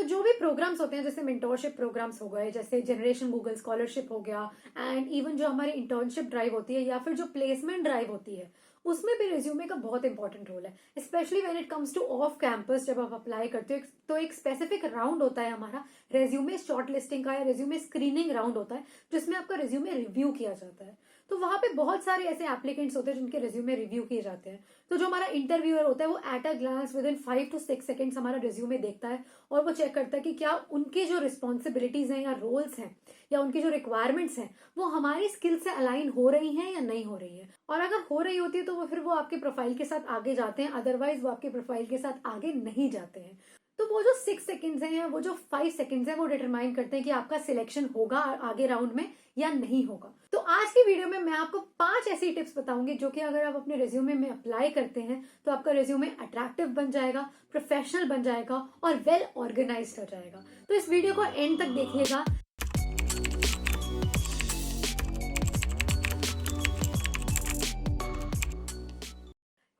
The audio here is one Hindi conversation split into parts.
जो भी प्रोग्राम्स होते हैं, जैसे मेंटोरशिप प्रोग्राम्स हो गए, जैसे जनरेशन गूगल स्कॉलरशिप हो गया, एंड इवन जो हमारी इंटर्नशिप ड्राइव होती है या फिर जो प्लेसमेंट ड्राइव होती है, उसमें भी रिज्यूमे का बहुत इंपॉर्टेंट रोल है, specially when it comes two off campus. जब आप अप्लाई करते हो तो एक स्पेसिफिक राउंड होता है हमारा रेज्यूमे शॉर्ट लिस्टिंग का या रेज्यूमे स्क्रीनिंग राउंड होता है, जिसमें आपका रेज्यूमे रिव्यू किया जाता है। तो वहां पे बहुत सारे ऐसे एप्लीकेंट्स होते हैं जिनके रिज्यूमे रिव्यू किए जाते हैं। तो जो हमारा इंटरव्यूअर होता है वो at a glance within 5 to 6 seconds हमारा रिज्यूमे देखता है और वो चेक करता है कि क्या उनके जो रिस्पॉन्सिबिलिटीज हैं या रोल्स हैं या उनकी जो रिक्वायरमेंट्स हैं वो हमारी स्किल से अलाइन हो रही हैं या नहीं हो रही है। और अगर हो रही होती है तो फिर वो आपके प्रोफाइल के साथ आगे जाते हैं, अदरवाइज वो आपके प्रोफाइल के साथ आगे नहीं जाते हैं। तो वो जो 6 सेकेंड्स हैं या वो जो 5 सेकेंड्स हैं वो डिटरमाइन करते हैं कि आपका सिलेक्शन होगा आगे राउंड में या नहीं होगा। तो आज की वीडियो में मैं आपको 5 ऐसी टिप्स बताऊंगी जो कि अगर आप अपने रिज्यूमे में अप्लाई करते हैं तो आपका रिज्यूमे अट्रैक्टिव बन जाएगा, प्रोफेशनल बन जाएगा और वेल ऑर्गेनाइज्ड हो जाएगा। तो इस वीडियो को एंड तक देखिएगा।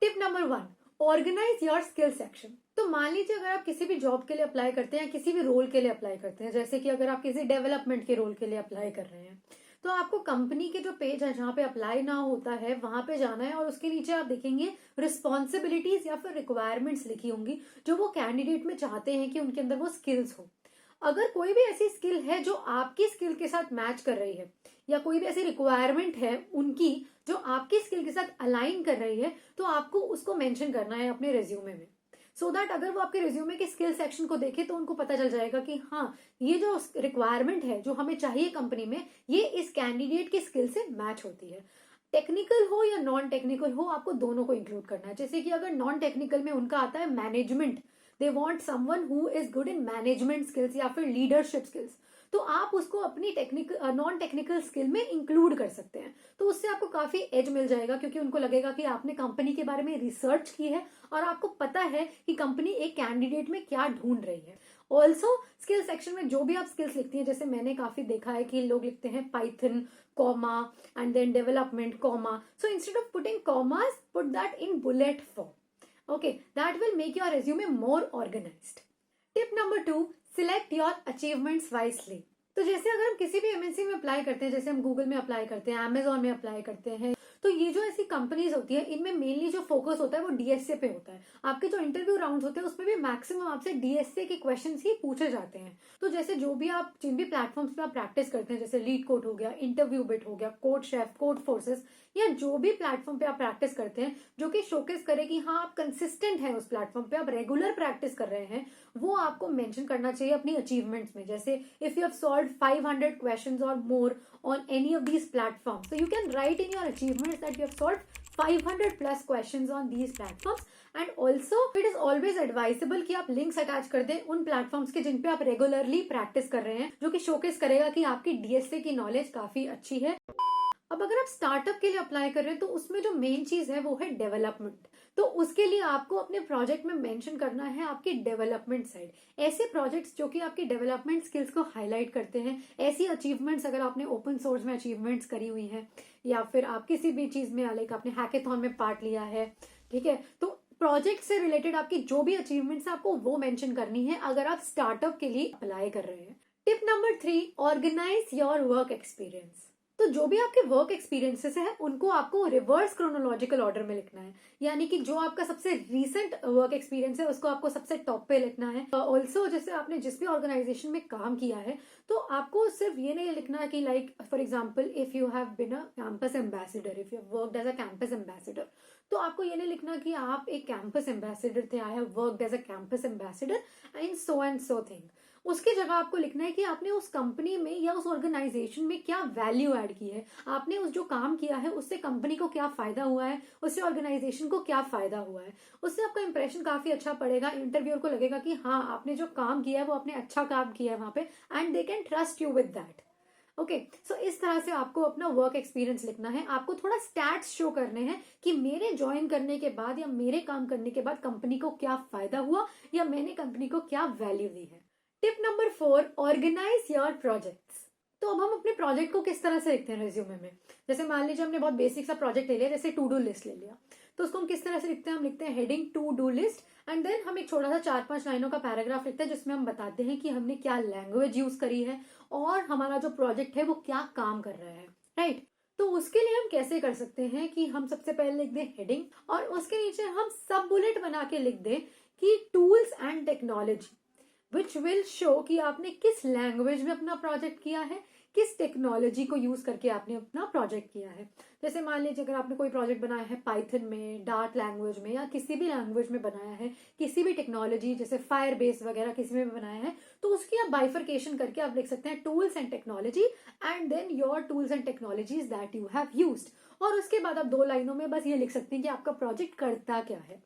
Tip number 1, organise your skill section. तो मान लीजिए अगर आप किसी भी जॉब के लिए अप्लाई करते हैं या किसी भी रोल के लिए अप्लाई करते हैं, जैसे कि अगर आप किसी डेवलपमेंट के रोल के लिए अप्लाई कर रहे हैं, तो आपको कंपनी के जो पेज है जहां पे अप्लाई ना होता है वहां पे जाना है और उसके नीचे आप देखेंगे रिस्पॉन्सिबिलिटीज या फिर रिक्वायरमेंट्स लिखी होंगी जो वो कैंडिडेट में चाहते हैं कि उनके अंदर वो स्किल्स हो। अगर कोई भी ऐसी स्किल है जो आपकी स्किल के साथ मैच कर रही है या कोई भी ऐसी रिक्वायरमेंट है उनकी जो आपकी स्किल के साथ अलाइन कर रही है, तो आपको उसको मेंशन करना है अपने रिज्यूमे में, सो दैट अगर वो आपके रिज्यूमे के स्किल सेक्शन को देखे तो उनको पता चल जाएगा कि हाँ, ये जो रिक्वायरमेंट है जो हमें चाहिए कंपनी में, ये इस कैंडिडेट की स्किल से मैच होती है। टेक्निकल हो या नॉन टेक्निकल हो, आपको दोनों को इंक्लूड करना है। जैसे कि अगर नॉन टेक्निकल में उनका आता है management, they want someone who is good in management skills या फिर लीडरशिप स्किल्स, तो आप उसको अपनी टेक्निकल नॉन टेक्निकल स्किल में इंक्लूड कर सकते हैं। तो उससे आपको काफी एज मिल जाएगा क्योंकि उनको लगेगा कि आपने कंपनी के बारे में रिसर्च की है और आपको पता है कि कंपनी एक कैंडिडेट में क्या ढूंढ रही है। ऑल्सो स्किल सेक्शन में जो भी आप स्किल्स लिखती हैं, जैसे मैंने काफी देखा है कि लोग लिखते हैं Python comma and then development comma, so instead of putting commas put that in bullet form. Okay, that will make your resume more organized. Tip number 2, select your achievements wisely. तो जैसे अगर हम किसी भी एमएनसी में अप्लाई करते हैं, जैसे हम गूगल में अप्लाई करते हैं, अमेजोन में अप्लाई करते हैं, तो ये जो ऐसी कंपनीज होती है इनमें मेनली जो फोकस होता है वो डीएसए पे होता है। आपके जो इंटरव्यू राउंड होते हैं उसमें भी मैक्सिमम आपसे डीएसए के क्वेश्चंस ही पूछे जाते हैं। तो जैसे जो भी आप जिन भी प्लेटफॉर्म्स पे आप प्रैक्टिस करते हैं, जैसे लीटकोड हो गया, इंटरव्यूबिट हो गया, कोडशेफ, कोडफोर्सेस, या जो भी प्लेटफॉर्म पे आप प्रैक्टिस करते हैं जो कि शोकेस करे कि हाँ आप कंसिस्टेंट हैं उस प्लेटफॉर्म पे, आप रेगुलर प्रैक्टिस कर रहे हैं, वो आपको मेंशन करना चाहिए अपनी अचीवमेंट्स में। जैसे if you have solved 500 questions और मोर on any of these platforms, so you can write in your achievements that you have solved 500 plus questions on these platforms. And also it is always advisable कि आप links अटैच कर दें उन platforms के जिन पे आप रेगुलरली प्रैक्टिस कर रहे हैं, जो कि शोकेस करेगा कि आपकी डीएसए की नॉलेज काफी अच्छी है। अब अगर आप स्टार्टअप के लिए अप्लाई कर रहे हैं तो उसमें जो मेन चीज है वो है डेवलपमेंट। तो उसके लिए आपको अपने प्रोजेक्ट में मेंशन करना है आपकी डेवलपमेंट साइड, ऐसे प्रोजेक्ट्स जो कि आपकी डेवलपमेंट स्किल्स को हाईलाइट करते हैं, ऐसी अचीवमेंट्स अगर आपने ओपन सोर्स में अचीवमेंट्स करी हुई हैं या फिर आप किसी भी चीज में लाइक आपने हैकेथॉन में पार्ट लिया है, ठीक है, तो प्रोजेक्ट से रिलेटेड आपकी जो भी अचीवमेंट्स है आपको वो मेंशन करनी है अगर आप स्टार्टअप के लिए अप्लाई कर रहे हैं। Tip number 3, organise your work experience. तो जो भी आपके वर्क एक्सपीरियंसेस है उनको आपको रिवर्स क्रोनोलॉजिकल ऑर्डर में लिखना है, यानी कि जो आपका सबसे रीसेंट वर्क एक्सपीरियंस है उसको आपको सबसे टॉप पे लिखना है। ऑल्सो जैसे आपने जिस भी ऑर्गेनाइजेशन में काम किया है तो आपको सिर्फ ये नहीं लिखना है कि like for example if you have been a campus ambassador, if you have worked as a campus ambassador, तो आपको ये नहीं लिखना कि आप एक कैंपस एम्बेसडर थे, I have worked as a campus ambassador and so thing. उसकी जगह आपको लिखना है कि आपने उस कंपनी में या उस ऑर्गेनाइजेशन में क्या वैल्यू ऐड की है, आपने उस जो काम किया है उससे कंपनी को क्या फायदा हुआ है, उससे ऑर्गेनाइजेशन को क्या फायदा हुआ है। उससे आपका इंप्रेशन काफी अच्छा पड़ेगा, इंटरव्यूअर को लगेगा कि हाँ आपने जो काम किया है वो आपने अच्छा काम किया है वहां पे, and they can trust you with that. Okay, so इस तरह से आपको अपना वर्क एक्सपीरियंस लिखना है। आपको थोड़ा स्टैट्स शो करने हैं कि मेरे ज्वाइन करने के बाद या मेरे काम करने के बाद कंपनी को क्या फायदा हुआ या मैंने कंपनी को क्या वैल्यू दी है। Tip number 4, organise your projects. तो अब हम अपने प्रोजेक्ट को किस तरह से लिखते हैं रिज्यूमे में। जैसे मान लीजिए हमने बहुत बेसिक सा प्रोजेक्ट ले लिया, जैसे टू डू लिस्ट ले लिया, तो उसको हम किस तरह से लिखते हैं, हम लिखते हैं heading to do list and then हम एक छोटा सा 4-5 लाइनों का पैराग्राफ लिखते हैं जिसमें हम बताते हैं कि हमने क्या लैंग्वेज यूज करी है और हमारा जो प्रोजेक्ट है वो क्या काम कर रहा है, राइट। तो उसके लिए हम कैसे कर सकते हैं कि हम सबसे पहले लिख दें हेडिंग और उसके नीचे हम सब बुलेट बना के लिख दें कि tools and technology which will show कि आपने किस लैंग्वेज में अपना प्रोजेक्ट किया है, किस टेक्नोलॉजी को यूज करके आपने अपना प्रोजेक्ट किया है। जैसे मान लीजिए अगर आपने कोई प्रोजेक्ट बनाया है पाइथन में, डार्ट लैंग्वेज में या किसी भी लैंग्वेज में बनाया है, किसी भी टेक्नोलॉजी जैसे फायर बेस वगैरह किसी में भी बनाया है, तो उसकी आप बाइफरकेशन करके आप लिख सकते हैं tools and technology and then your tools and technologies that you have used. और उसके बाद आप 2 लाइनों में बस ये लिख सकते हैं कि आपका प्रोजेक्ट करता क्या है।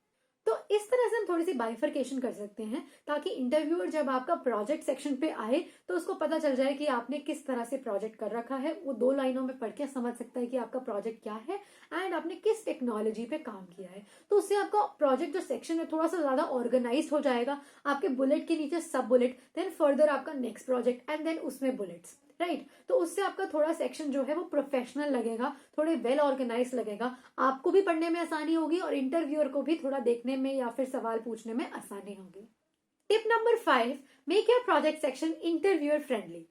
तो इस तरह से हम थोड़ी सी बाइफरकेशन कर सकते हैं ताकि इंटरव्यूअर जब आपका प्रोजेक्ट सेक्शन पे आए तो उसको पता चल जाए कि आपने किस तरह से प्रोजेक्ट कर रखा है। वो 2 लाइनों में पढ़ के समझ सकता है कि आपका प्रोजेक्ट क्या है एंड आपने किस टेक्नोलॉजी पे काम किया है। तो उससे आपका प्रोजेक्ट जो सेक्शन है थोड़ा सा ज्यादा ऑर्गेनाइज हो जाएगा। आपके बुलेट के नीचे सब बुलेट, देन फर्दर आपका नेक्स्ट प्रोजेक्ट एंड देन उसमें बुलेट्स, राइट। तो उससे आपका थोड़ा सेक्शन जो है वो प्रोफेशनल लगेगा, थोड़े वेल ऑर्गेनाइज लगेगा, आपको भी पढ़ने में आसानी होगी और इंटरव्यूअर को भी थोड़ा देखने में या फिर सवाल पूछने में आसानी होगी। Tip number 5, make your project section interviewer friendly.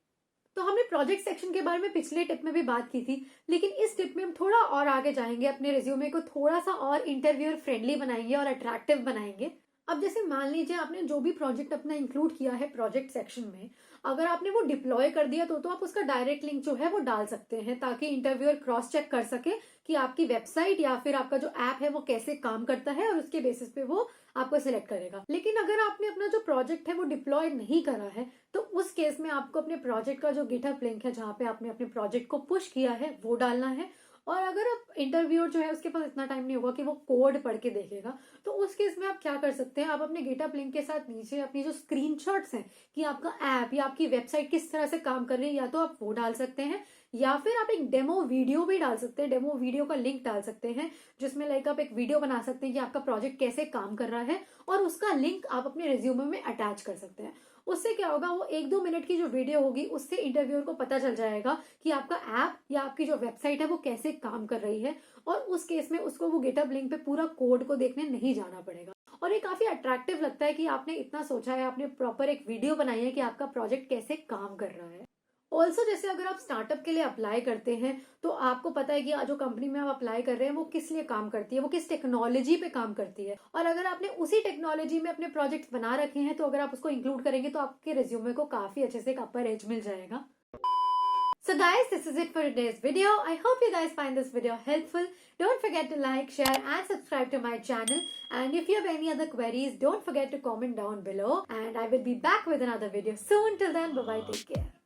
तो हमने प्रोजेक्ट सेक्शन के बारे में पिछले टिप में भी बात की थी, लेकिन इस टिप में हम थोड़ा और आगे जाएंगे, अपने रिज्यूमे को थोड़ा सा और इंटरव्यूअर फ्रेंडली बनाएंगे और अट्रैक्टिव बनाएंगे। अब जैसे मान लीजिए आपने जो भी प्रोजेक्ट अपना इंक्लूड किया है प्रोजेक्ट सेक्शन में, अगर आपने वो डिप्लॉय कर दिया तो आप उसका डायरेक्ट लिंक जो है वो डाल सकते हैं ताकि इंटरव्यूअर क्रॉस चेक कर सके कि आपकी वेबसाइट या फिर आपका जो ऐप है वो कैसे काम करता है और उसके बेसिस पे वो आपको सिलेक्ट करेगा। लेकिन अगर आपने अपना जो प्रोजेक्ट है वो डिप्लॉय नहीं करा है तो उस केस में आपको अपने प्रोजेक्ट का जो गिटहब लिंक है जहाँ पे आपने अपने प्रोजेक्ट को पुश किया है वो डालना है। और अगर आप इंटरव्यूअर जो है उसके पास इतना टाइम नहीं होगा कि वो कोड पढ़ के देखेगा, तो उस केस में आप क्या कर सकते हैं, आप अपने गिटहब लिंक के साथ नीचे अपनी जो स्क्रीनशॉट्स हैं कि आपका ऐप या आपकी वेबसाइट किस तरह से काम कर रही है या तो आप वो डाल सकते हैं या फिर आप एक डेमो वीडियो भी डाल सकते हैं। डेमो वीडियो का लिंक डाल सकते हैं जिसमें लाइक आप एक वीडियो बना सकते हैं कि आपका प्रोजेक्ट कैसे काम कर रहा है और उसका लिंक आप अपने रिज्यूमे में अटैच कर सकते हैं। उससे क्या होगा, वो 1-2 मिनट की जो वीडियो होगी उससे इंटरव्यूअर को पता चल जाएगा कि आपका ऐप या आपकी जो वेबसाइट है वो कैसे काम कर रही है और उस केस में उसको वो गिटहब लिंक पे पूरा कोड को देखने नहीं जाना पड़ेगा। और ये काफी अट्रैक्टिव लगता है कि आपने इतना सोचा है, आपने प्रॉपर एक वीडियो बनाई है कि आपका प्रोजेक्ट कैसे काम कर रहा है। ऑल्सो जैसे अगर आप स्टार्टअप के लिए अप्लाई करते हैं तो आपको पता है कि जो कंपनी में आप अप्लाई कर रहे हैं वो किस लिए काम करती है, वो किस टेक्नोलॉजी पे काम करती है, और अगर आपने उसी टेक्नोलॉजी में अपने प्रोजेक्ट बना रखे हैं तो अगर आप उसको इंक्लूड करेंगे तो आपके रिज्यूमे को काफी अच्छे से एक अपर एज मिल जाएगा। So guys, this is it for today's video. I hope you guys find this video helpful. Don't forget to like, share and subscribe to my channel. And if you have any other queries, don't forget to comment down below. And I will be back with another video soon. Till then, bye bye, take care.